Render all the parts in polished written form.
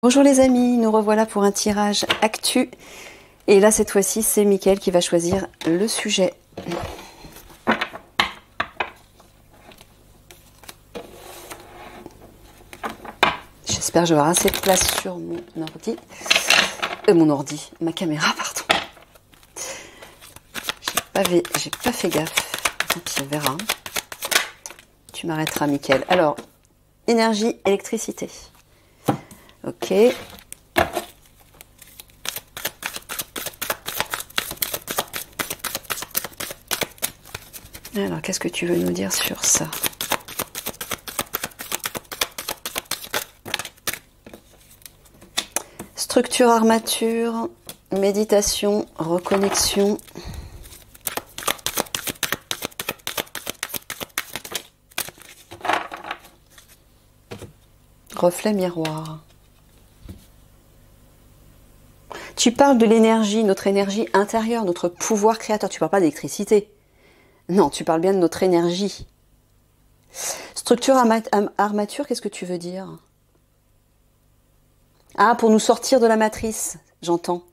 Bonjour les amis, nous revoilà pour un tirage actu. Et là, cette fois-ci, c'est Mickaël qui va choisir le sujet. J'espère que je vais avoir assez de place sur mon ordi. Ma caméra, pardon. J'ai pas fait gaffe. Tant pis, on verra. Tu m'arrêteras, Mickaël. Alors, énergie, électricité. Ok. Alors, qu'est-ce que tu veux nous dire sur ça? Structure, armature, méditation, reconnexion. Reflet miroir. Tu parles de l'énergie, notre énergie intérieure, notre pouvoir créateur. Tu parles pas d'électricité. Non, tu parles bien de notre énergie. Structure, armature, qu'est-ce que tu veux dire? Ah, pour nous sortir de la matrice, j'entends.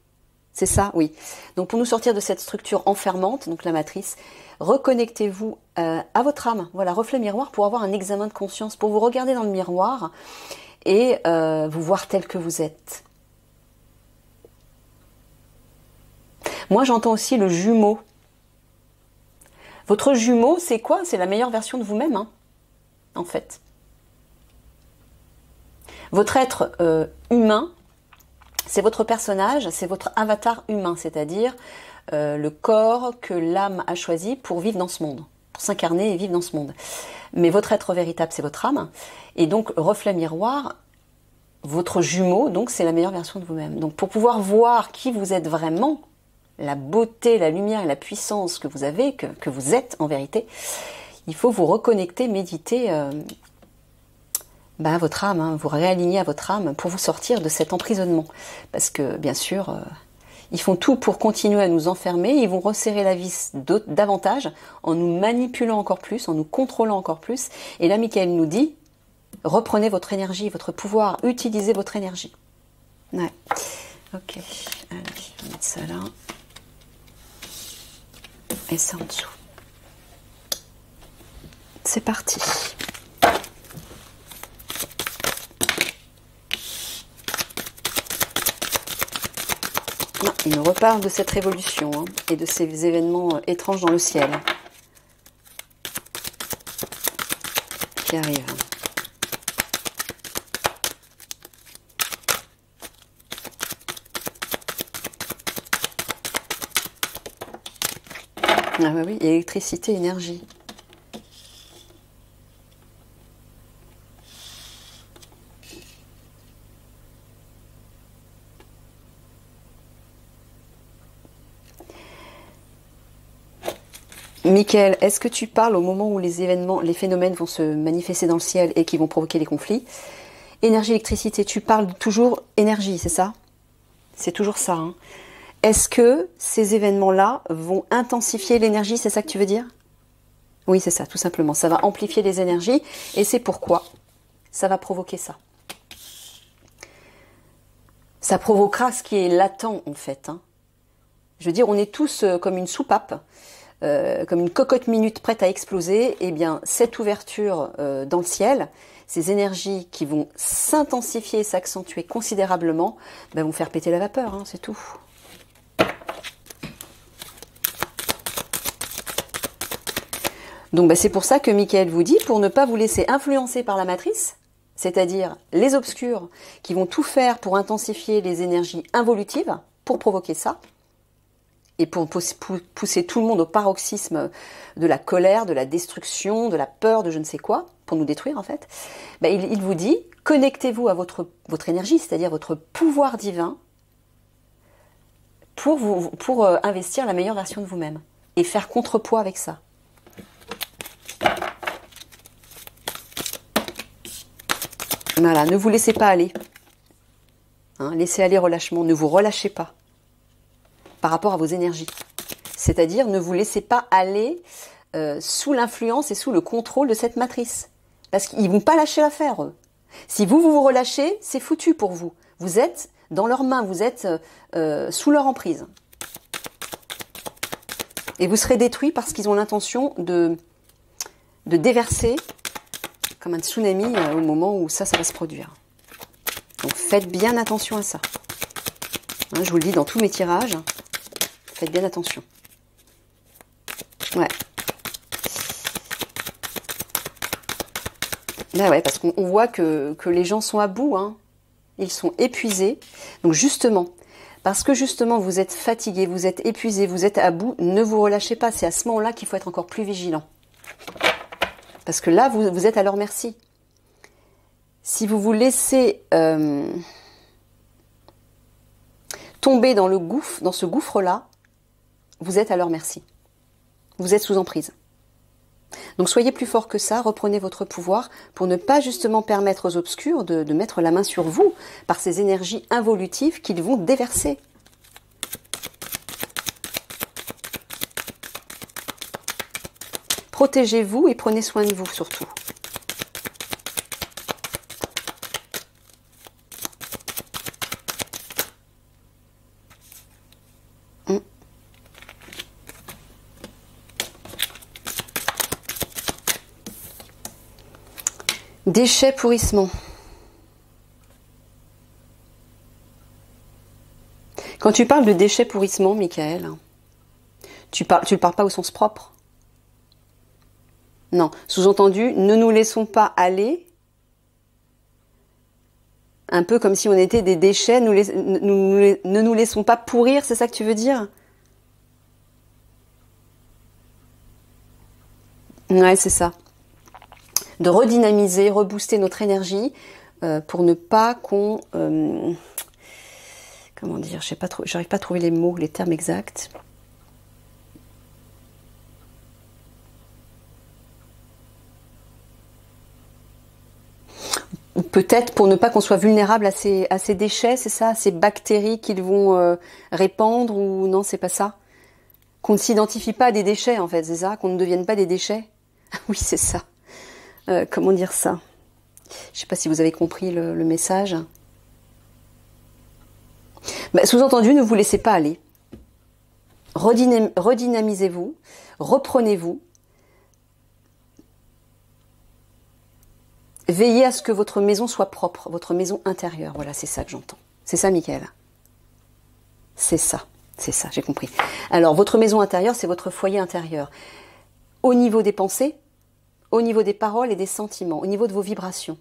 C'est ça, oui. Donc pour nous sortir de cette structure enfermante, donc la matrice, reconnectez-vous à votre âme. Voilà, reflet miroir pour avoir un examen de conscience, pour vous regarder dans le miroir et vous voir tel que vous êtes. Moi, j'entends aussi le jumeau. Votre jumeau, c'est quoi? C'est la meilleure version de vous-même, hein, en fait. Votre être humain, c'est votre personnage, c'est votre avatar humain, c'est-à-dire le corps que l'âme a choisi pour vivre dans ce monde, pour s'incarner et vivre dans ce monde. Mais votre être véritable, c'est votre âme. Et donc, reflet miroir, votre jumeau, donc c'est la meilleure version de vous-même. Donc, pour pouvoir voir qui vous êtes vraiment, la beauté, la lumière et la puissance que vous avez, que vous êtes en vérité, il faut vous reconnecter, méditer à votre âme, hein, vous réaligner à votre âme pour vous sortir de cet emprisonnement. Parce que, bien sûr, ils font tout pour continuer à nous enfermer, ils vont resserrer la vis davantage en nous manipulant encore plus, en nous contrôlant encore plus. Et là, Michael nous dit, reprenez votre énergie, votre pouvoir, utilisez votre énergie. Ouais. Ok, allez, je vais mettre ça là. Et ça en dessous. C'est parti. Il nous reparle de cette révolution hein, et de ces événements étranges dans le ciel qui arrivent. Ah bah oui, électricité, énergie. Michael, est-ce que tu parles au moment où les événements, les phénomènes vont se manifester dans le ciel et qui vont provoquer les conflits? Énergie, électricité, tu parles toujours énergie, c'est ça? C'est toujours ça. Hein. Est-ce que ces événements-là vont intensifier l'énergie, c'est ça que tu veux dire? Oui, c'est ça, tout simplement. Ça va amplifier les énergies et c'est pourquoi ça va provoquer ça. Ça provoquera ce qui est latent, en fait. Hein. Je veux dire, on est tous comme une soupape. Comme une cocotte minute prête à exploser, eh bien cette ouverture dans le ciel, ces énergies qui vont s'intensifier et s'accentuer considérablement, vont faire péter la vapeur, hein, c'est tout. Donc c'est pour ça que Michael vous dit, pour ne pas vous laisser influencer par la matrice, c'est-à-dire les obscurs qui vont tout faire pour intensifier les énergies involutives, pour provoquer ça, et pour pousser tout le monde au paroxysme de la colère, de la destruction, de la peur, de je ne sais quoi, pour nous détruire en fait, il vous dit, connectez-vous à votre énergie, c'est-à-dire votre pouvoir divin, pour investir la meilleure version de vous-même, et faire contrepoids avec ça. Voilà, ne vous laissez pas aller. Hein, laissez aller relâchement, ne vous relâchez pas. Par rapport à vos énergies. C'est-à-dire, ne vous laissez pas aller sous l'influence et sous le contrôle de cette matrice. Parce qu'ils ne vont pas lâcher l'affaire, eux. Si vous relâchez, c'est foutu pour vous. Vous êtes dans leurs mains, vous êtes sous leur emprise. Et vous serez détruit parce qu'ils ont l'intention de déverser comme un tsunami au moment où ça va se produire. Donc faites bien attention à ça. Hein, je vous le dis dans tous mes tirages. Faites bien attention. Ouais. Là, ouais, parce qu'on voit que les gens sont à bout. Hein. Ils sont épuisés. Donc justement, parce que justement vous êtes fatigué, vous êtes épuisé, vous êtes à bout, ne vous relâchez pas. C'est à ce moment-là qu'il faut être encore plus vigilant. Parce que là, vous êtes à leur merci. Si vous vous laissez tomber dans ce gouffre-là, vous êtes à leur merci. Vous êtes sous emprise. Donc soyez plus fort que ça, reprenez votre pouvoir pour ne pas justement permettre aux obscurs de mettre la main sur vous par ces énergies involutives qu'ils vont déverser. Protégez-vous et prenez soin de vous surtout. Déchets, pourrissement. Quand tu parles de déchets, pourrissement, Michael, tu le parles pas au sens propre. Non, sous-entendu, ne nous laissons pas aller. Un peu comme si on était des déchets, ne nous laissons pas pourrir, c'est ça que tu veux dire? Ouais, c'est ça. De redynamiser, rebooster notre énergie pour ne pas qu'on... comment dire? Je sais pas trop, j'arrive pas à trouver les mots, les termes exacts. Peut-être pour ne pas qu'on soit vulnérable à ces déchets, c'est ça, à ces bactéries qu'ils vont répandre, ou non, c'est pas ça? Qu'on ne s'identifie pas à des déchets, en fait, c'est ça? Qu'on ne devienne pas des déchets? Oui, c'est ça. Comment dire ça? Je sais pas si vous avez compris le message. Bah, sous-entendu, ne vous laissez pas aller. Redynamisez-vous, reprenez-vous. Veillez à ce que votre maison soit propre, votre maison intérieure. Voilà, c'est ça que j'entends. C'est ça, Michael? C'est ça, j'ai compris. Alors, votre maison intérieure, c'est votre foyer intérieur. Au niveau des pensées, au niveau des paroles et des sentiments, au niveau de vos vibrations.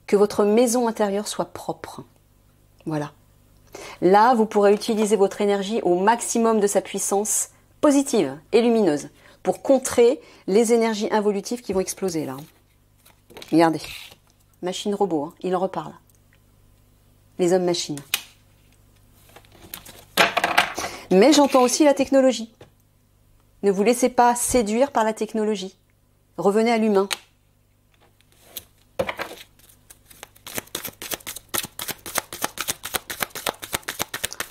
Que votre maison intérieure soit propre. Voilà. Là, vous pourrez utiliser votre énergie au maximum de sa puissance positive et lumineuse pour contrer les énergies involutives qui vont exploser là. Regardez, machine robot, hein, il en reparle. Les hommes machines. Mais j'entends aussi la technologie. Ne vous laissez pas séduire par la technologie. Revenez à l'humain.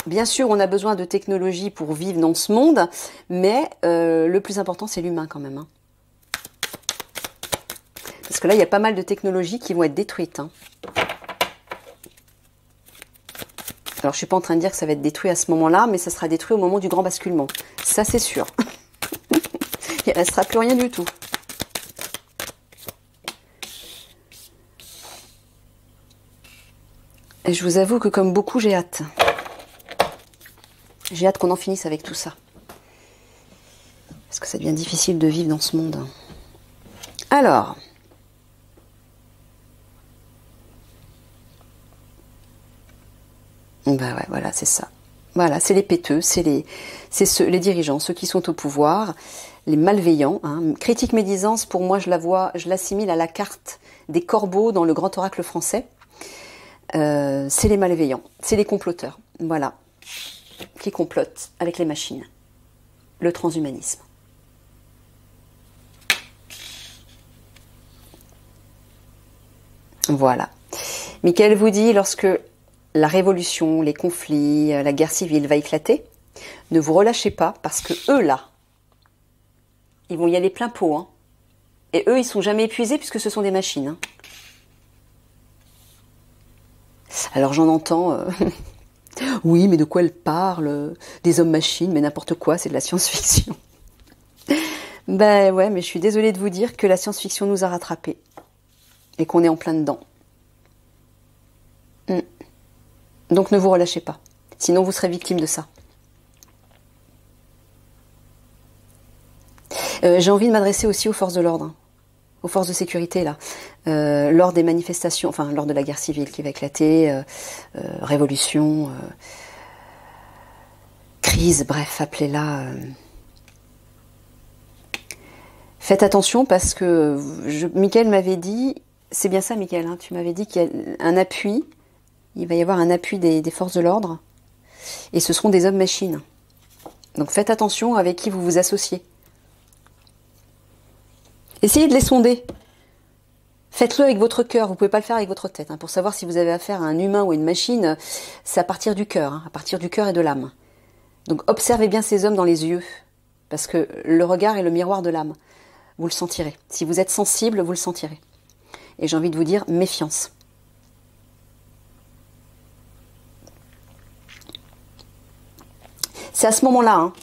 Bien sûr, on a besoin de technologie pour vivre dans ce monde, mais le plus important, c'est l'humain quand même. Hein. Parce que là, il y a pas mal de technologies qui vont être détruites. Hein. Alors, je suis pas en train de dire que ça va être détruit à ce moment-là, mais ça sera détruit au moment du grand basculement. Ça, c'est sûr. Il ne restera plus rien du tout. Et je vous avoue que comme beaucoup, j'ai hâte. J'ai hâte qu'on en finisse avec tout ça. Parce que ça devient difficile de vivre dans ce monde. Alors... Ben ouais, voilà, c'est ça. Voilà, c'est les péteux, c'est les dirigeants, ceux qui sont au pouvoir, les malveillants. Hein. Critique médisance, pour moi, je l'assimile à la carte des corbeaux dans le grand oracle français. C'est les malveillants, c'est les comploteurs, voilà, qui complotent avec les machines. Le transhumanisme. Voilà. Michael vous dit, lorsque la révolution, les conflits, la guerre civile va éclater, ne vous relâchez pas parce que eux là, ils vont y aller plein pot. Hein. Et eux, ils sont jamais épuisés puisque ce sont des machines. Hein. Alors j'en entends, oui, mais de quoi elle parle? Des hommes-machines, mais n'importe quoi, c'est de la science-fiction. Ben ouais, mais je suis désolée de vous dire que la science-fiction nous a rattrapés et qu'on est en plein dedans. Donc ne vous relâchez pas, sinon vous serez victime de ça. J'ai envie de m'adresser aussi aux forces de l'ordre, hein, aux forces de sécurité là, lors des manifestations, enfin lors de la guerre civile qui va éclater, révolution, crise, bref, appelez-la. Faites attention parce que Mickaël m'avait dit, c'est bien ça Mickaël, hein, tu m'avais dit qu'il y a un appui. Il va y avoir un appui des forces de l'ordre. Et ce seront des hommes-machines. Donc faites attention avec qui vous vous associez. Essayez de les sonder. Faites-le avec votre cœur. Vous ne pouvez pas le faire avec votre tête. Hein. Pour savoir si vous avez affaire à un humain ou à une machine, c'est à partir du cœur. Hein, à partir du cœur et de l'âme. Donc observez bien ces hommes dans les yeux. Parce que le regard est le miroir de l'âme. Vous le sentirez. Si vous êtes sensible, vous le sentirez. Et j'ai envie de vous dire, méfiance. C'est à ce moment-là, hein,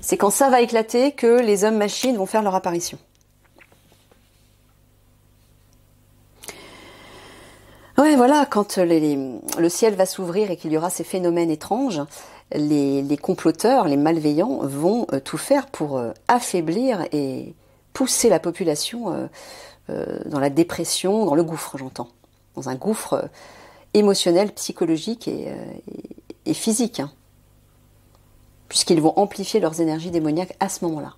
c'est quand ça va éclater que les hommes-machines vont faire leur apparition. Ouais, voilà, quand le ciel va s'ouvrir et qu'il y aura ces phénomènes étranges, les comploteurs, les malveillants vont tout faire pour affaiblir et pousser la population dans la dépression, dans le gouffre, j'entends. Dans un gouffre émotionnel, psychologique et physique. Hein, puisqu'ils vont amplifier leurs énergies démoniaques à ce moment-là.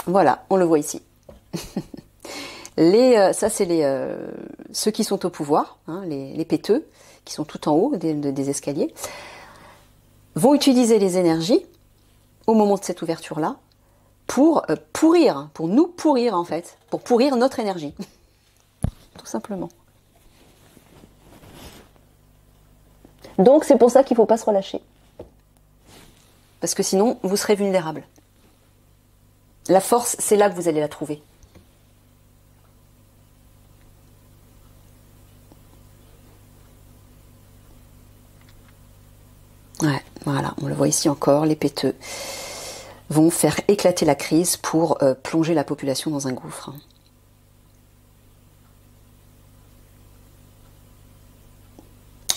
Voilà, on le voit ici. Ça, c'est ceux qui sont au pouvoir, hein, les péteux, qui sont tout en haut des escaliers, vont utiliser les énergies au moment de cette ouverture-là pour pourrir, pour nous pourrir en fait, pour pourrir notre énergie. Tout simplement. Donc c'est pour ça qu'il ne faut pas se relâcher. Parce que sinon, vous serez vulnérable. La force, c'est là que vous allez la trouver. Ouais, voilà, on le voit ici encore, les péteux vont faire éclater la crise pour plonger la population dans un gouffre.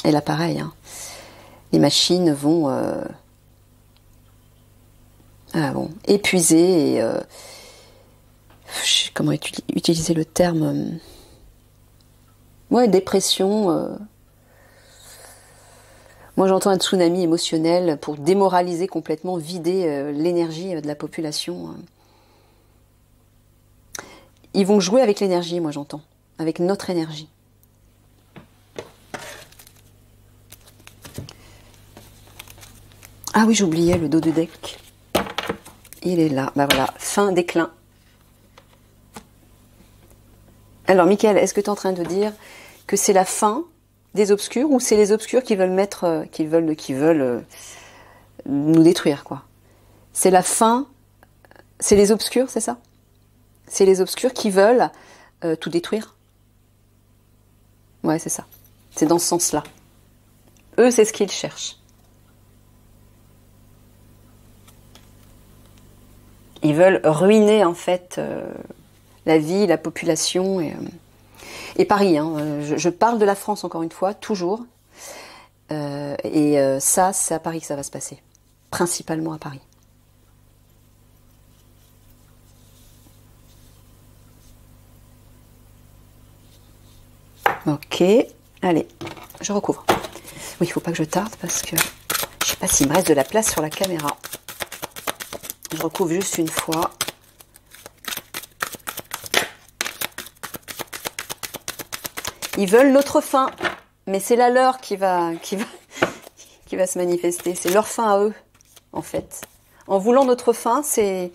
Et là, pareil, hein, les machines vont, épuiser et... je sais comment utiliser le terme... dépression... Moi, j'entends un tsunami émotionnel pour démoraliser complètement, vider l'énergie de la population. Ils vont jouer avec l'énergie, moi j'entends, avec notre énergie. Ah oui, j'oubliais le dos de deck. Il est là. Bah voilà, fin déclin. Alors, Michael, est-ce que tu es en train de dire que c'est la fin des obscurs ou c'est les obscurs qui veulent nous détruire, quoi? C'est la fin, c'est les obscurs, c'est ça? C'est les obscurs qui veulent tout détruire? Ouais, c'est ça. C'est dans ce sens-là. Eux, c'est ce qu'ils cherchent. Ils veulent ruiner, en fait, la vie, la population et Paris. Hein. Je parle de la France, encore une fois, toujours. Ça, c'est à Paris que ça va se passer. Principalement à Paris. Ok, allez, je recouvre. Oui, il ne faut pas que je tarde parce que je ne sais pas s'il me reste de la place sur la caméra. Je recouvre juste une fois. Ils veulent notre fin, mais c'est la leur qui va se manifester. C'est leur fin à eux, en fait. En voulant notre fin, c'est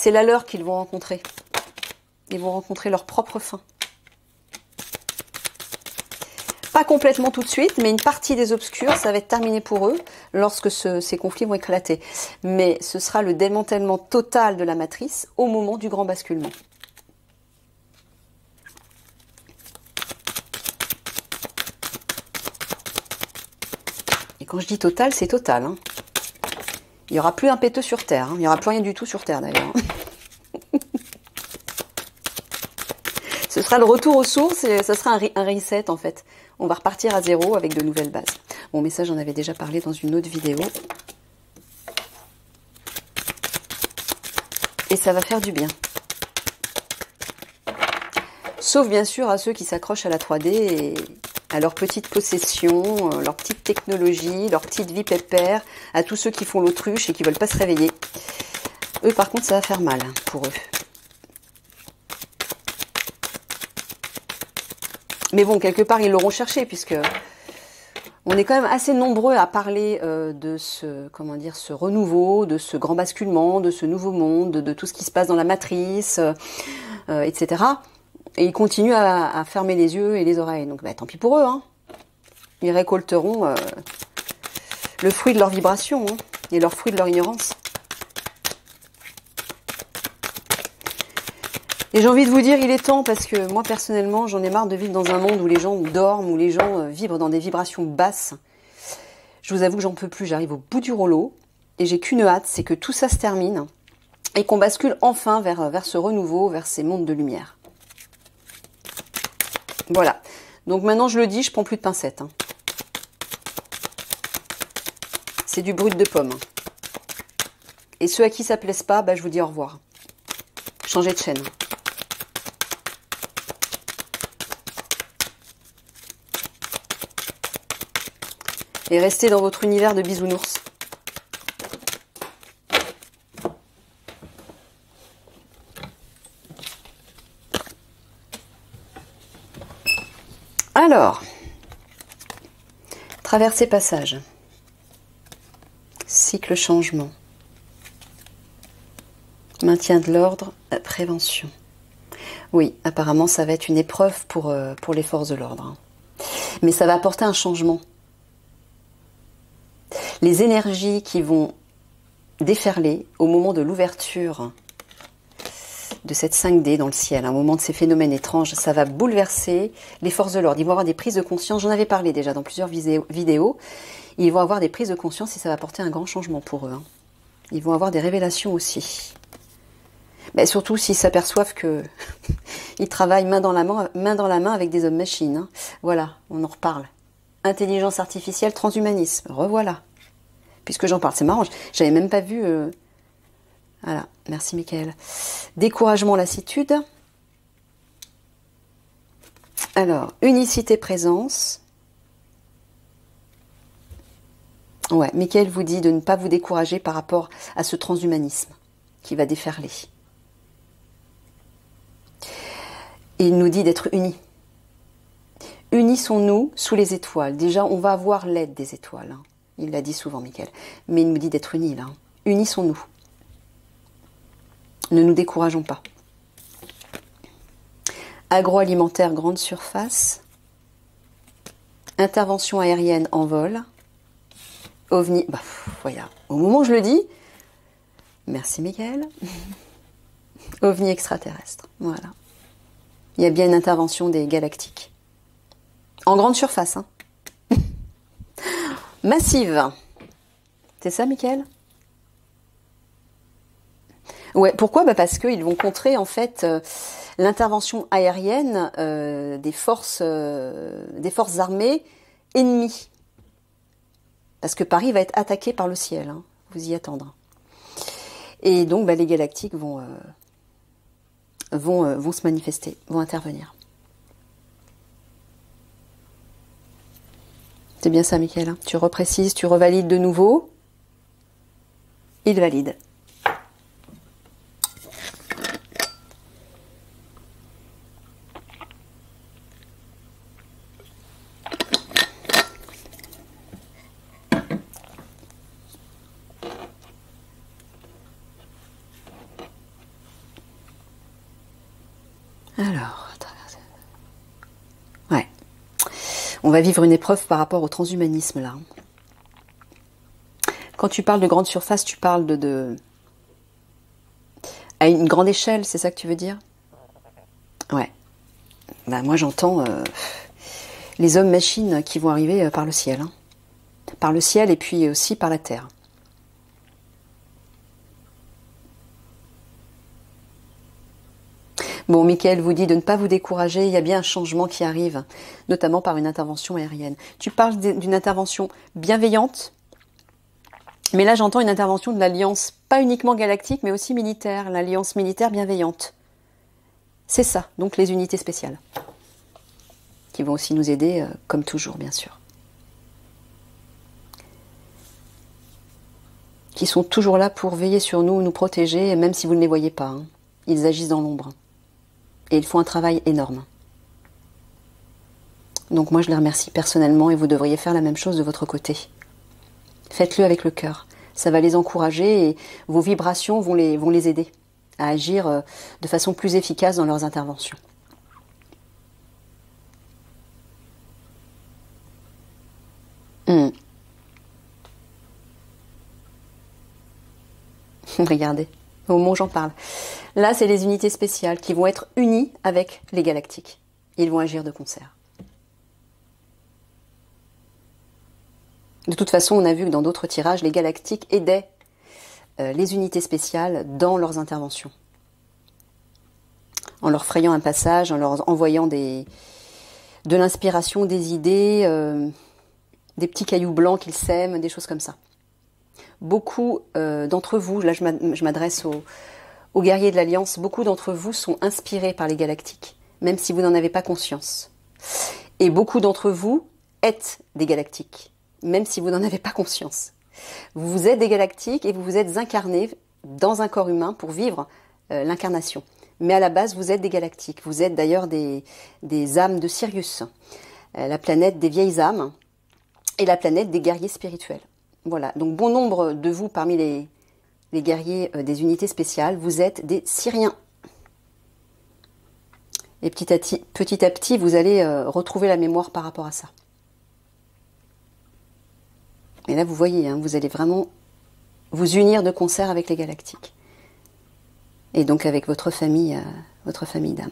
la leur qu'ils vont rencontrer. Ils vont rencontrer leur propre fin. Pas complètement tout de suite, mais une partie des obscurs, ça va être terminé pour eux lorsque ces conflits vont éclater. Mais ce sera le démantèlement total de la matrice au moment du grand basculement. Et quand je dis total, c'est total. Hein. Il n'y aura plus un péteux sur Terre. Hein. Il n'y aura plus rien du tout sur Terre d'ailleurs. Ce sera le retour aux sources et ça sera un reset en fait. On va repartir à zéro avec de nouvelles bases. Bon, mais ça, j'en avais déjà parlé dans une autre vidéo. Et ça va faire du bien. Sauf bien sûr à ceux qui s'accrochent à la 3D et à leurs petites possessions, leur petite technologie, leur petite vie pépère, à tous ceux qui font l'autruche et qui veulent pas se réveiller. Eux, par contre, ça va faire mal pour eux. Mais bon, quelque part, ils l'auront cherché, puisque on est quand même assez nombreux à parler de ce renouveau, de ce grand basculement, de ce nouveau monde, de tout ce qui se passe dans la matrice, etc. Et ils continuent à fermer les yeux et les oreilles. Donc, tant pis pour eux. Hein. Ils récolteront le fruit de leur vibration hein, et leur fruit de leur ignorance. Et j'ai envie de vous dire, il est temps, parce que moi, personnellement, j'en ai marre de vivre dans un monde où les gens dorment, où les gens vibrent dans des vibrations basses. Je vous avoue que j'en peux plus, j'arrive au bout du rouleau, et j'ai qu'une hâte, c'est que tout ça se termine, et qu'on bascule enfin vers ce renouveau, vers ces mondes de lumière. Voilà. Donc maintenant, je le dis, je prends plus de pincettes. Hein. C'est du brut de pomme. Et ceux à qui ça ne plaise pas, bah, je vous dis au revoir. Changez de chaîne. Et restez dans votre univers de bisounours. Alors, traverser passage. Cycle changement. Maintien de l'ordre, prévention. Oui, apparemment ça va être une épreuve pour les forces de l'ordre. Hein. Mais ça va apporter un changement. Les énergies qui vont déferler au moment de l'ouverture de cette 5D dans le ciel, au moment de ces phénomènes étranges, ça va bouleverser les forces de l'ordre. Ils vont avoir des prises de conscience, j'en avais parlé déjà dans plusieurs vidéos, ils vont avoir des prises de conscience et ça va apporter un grand changement pour eux. Hein. Ils vont avoir des révélations aussi. Mais surtout s'ils s'aperçoivent que ils travaillent main dans la main avec des hommes-machines. Hein. Voilà, on en reparle. Intelligence artificielle, transhumanisme, revoilà. Puisque j'en parle, c'est marrant, j'avais même pas vu... Voilà, merci Michael. Découragement, lassitude. Alors, unicité, présence. Ouais, Michael vous dit de ne pas vous décourager par rapport à ce transhumanisme qui va déferler. Et il nous dit d'être unis. Unissons-nous sous les étoiles. Déjà, on va avoir l'aide des étoiles. Hein. Il l'a dit souvent, Michael. Mais il nous dit d'être unis, là. Hein. Unissons-nous. Ne nous décourageons pas. Agroalimentaire, grande surface. Intervention aérienne en vol. OVNI. Bah, voilà. Au moment où je le dis, merci, Michael. OVNI extraterrestre. Voilà. Il y a bien une intervention des galactiques. En grande surface. Hein. Massive. C'est ça, Michael? Ouais, pourquoi? Bah parce qu'ils vont contrer en fait l'intervention aérienne des forces armées ennemies. Parce que Paris va être attaqué par le ciel. Hein. Vous y attendre. Et donc bah, les galactiques vont se manifester, vont intervenir. C'est bien ça, Michael. Hein. Tu reprécises, tu revalides de nouveau. Il valide. Alors, ouais. On va vivre une épreuve par rapport au transhumanisme, là. Quand tu parles de grande surface, tu parles à une grande échelle, c'est ça que tu veux dire? Ouais. Ben, moi, j'entends les hommes-machines qui vont arriver par le ciel. Hein. Par le ciel et puis aussi par la terre. Bon, Michael vous dit de ne pas vous décourager, il y a bien un changement qui arrive, notamment par une intervention aérienne. Tu parles d'une intervention bienveillante, mais là j'entends une intervention de l'alliance, pas uniquement galactique, mais aussi militaire, l'alliance militaire bienveillante. C'est ça, donc les unités spéciales, qui vont aussi nous aider, comme toujours, bien sûr. Qui sont toujours là pour veiller sur nous, nous protéger, même si vous ne les voyez pas. Hein. Ils agissent dans l'ombre. Et ils font un travail énorme. Donc moi je les remercie personnellement et vous devriez faire la même chose de votre côté. Faites-le avec le cœur. Ça va les encourager et vos vibrations vont les aider à agir de façon plus efficace dans leurs interventions. Regardez, au moment où j'en parle. Là, c'est les unités spéciales qui vont être unies avec les galactiques. Ils vont agir de concert. De toute façon, on a vu que dans d'autres tirages, les galactiques aidaient les unités spéciales dans leurs interventions. En leur frayant un passage, en leur envoyant des de l'inspiration, des idées, des petits cailloux blancs qu'ils sèment, des choses comme ça. Beaucoup d'entre vous, là je m'adresse aux guerriers de l'Alliance, beaucoup d'entre vous sont inspirés par les galactiques, même si vous n'en avez pas conscience. Et beaucoup d'entre vous êtes des galactiques, même si vous n'en avez pas conscience. Vous êtes des galactiques et vous vous êtes incarnés dans un corps humain pour vivre l'incarnation. Mais à la base, vous êtes des galactiques. Vous êtes d'ailleurs des âmes de Sirius, la planète des vieilles âmes et la planète des guerriers spirituels. Voilà, donc bon nombre de vous parmi les guerriers des unités spéciales, vous êtes des Syriens. Et petit à petit, vous allez retrouver la mémoire par rapport à ça. Et là, vous voyez, hein, vous allez vraiment vous unir de concert avec les galactiques. Et donc avec votre famille d'âmes.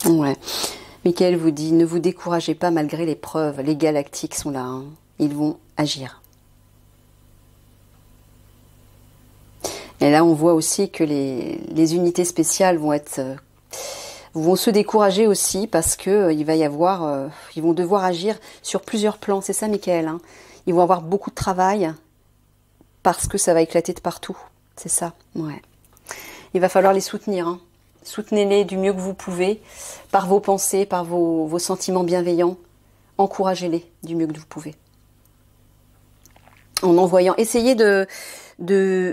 Ouais. Michael vous dit, ne vous découragez pas malgré l'épreuve. Les galactiques sont là. Hein. Ils vont agir. Et là, on voit aussi que les unités spéciales vont se décourager aussi parce que il va y avoir, ils vont devoir agir sur plusieurs plans. C'est ça, Michael. Hein. Ils vont avoir beaucoup de travail parce que ça va éclater de partout. C'est ça. Ouais. Il va falloir les soutenir. Hein. Soutenez-les du mieux que vous pouvez, par vos pensées, par vos sentiments bienveillants. Encouragez-les du mieux que vous pouvez. En envoyant, essayez de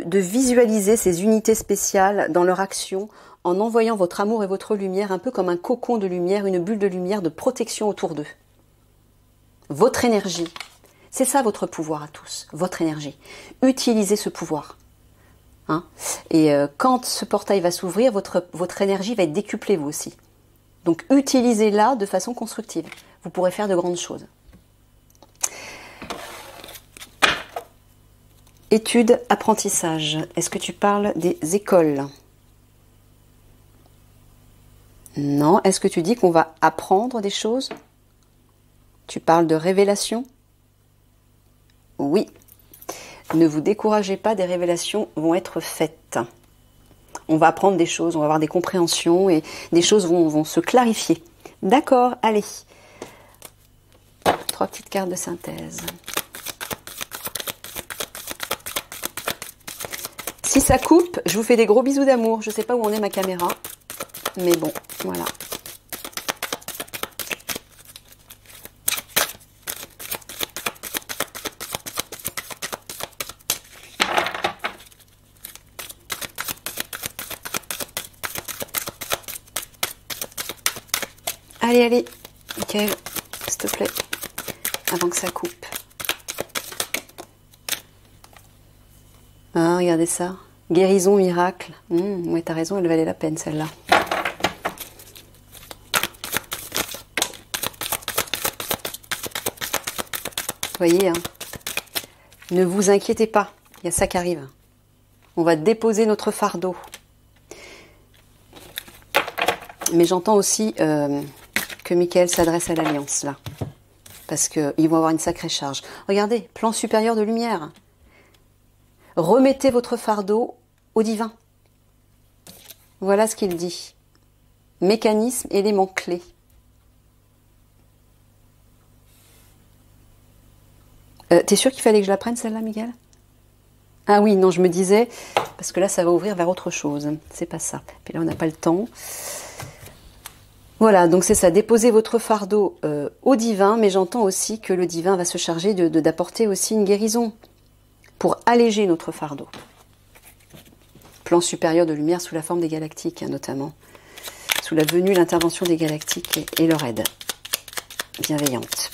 visualiser ces unités spéciales dans leur action, en envoyant votre amour et votre lumière un peu comme un cocon de lumière, une bulle de lumière de protection autour d'eux. Votre énergie, c'est ça votre pouvoir à tous, votre énergie. Utilisez ce pouvoir. Hein, et quand ce portail va s'ouvrir, votre énergie va être décuplée vous aussi. Donc utilisez-la de façon constructive. Vous pourrez faire de grandes choses. Études, apprentissage. Est-ce que tu parles des écoles? Non. Est-ce que tu dis qu'on va apprendre des choses? Tu parles de révélation? Oui. Ne vous découragez pas, des révélations vont être faites. On va apprendre des choses, on va avoir des compréhensions et des choses vont se clarifier. D'accord, allez. 3 petites cartes de synthèse. Si ça coupe, je vous fais des gros bisous d'amour. Je ne sais pas où en est ma caméra, mais bon, voilà. Allez, allez, Michael, s'il te plaît, avant que ça coupe. Ah, regardez ça. Guérison, miracle. Ouais, t'as raison, elle valait la peine, celle-là. Voyez, hein. Ne vous inquiétez pas, il y a ça qui arrive. On va déposer notre fardeau. Mais j'entends aussi que Michael s'adresse à l'Alliance, là. Parce qu'ils vont avoir une sacrée charge. Regardez, plan supérieur de lumière. Remettez votre fardeau au divin. Voilà ce qu'il dit. Mécanisme, élément clé. T'es sûr qu'il fallait que je la prenne, celle-là, Miguel? Ah oui, non, je me disais, parce que là, ça va ouvrir vers autre chose. C'est pas ça. Puis là, on n'a pas le temps. Voilà, donc c'est ça, déposez votre fardeau au divin, mais j'entends aussi que le divin va se charger d'apporter aussi une guérison pour alléger notre fardeau. Plan supérieur de lumière sous la forme des galactiques, hein, notamment. Sous la venue, l'intervention des galactiques et leur aide bienveillante.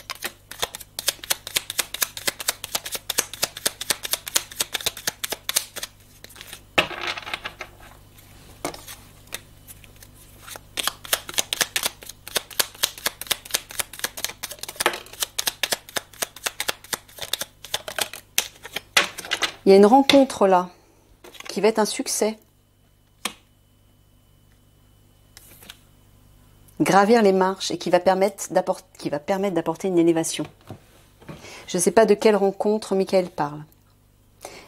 Il y a une rencontre là, qui va être un succès. Gravir les marches et qui va permettre d'apporter une élévation. Je ne sais pas de quelle rencontre Michael parle.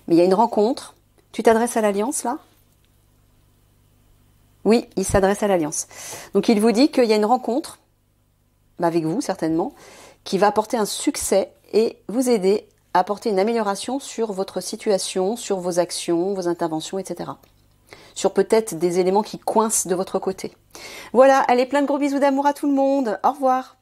Mais il y a une rencontre Tu t'adresses à l'Alliance, là? Oui, il s'adresse à l'Alliance. Donc il vous dit qu'il y a une rencontre, avec vous certainement, qui va apporter un succès et vous aider à apporter une amélioration sur votre situation, sur vos actions, vos interventions, etc. Sur peut-être des éléments qui coincent de votre côté. Voilà, allez, plein de gros bisous d'amour à tout le monde. Au revoir.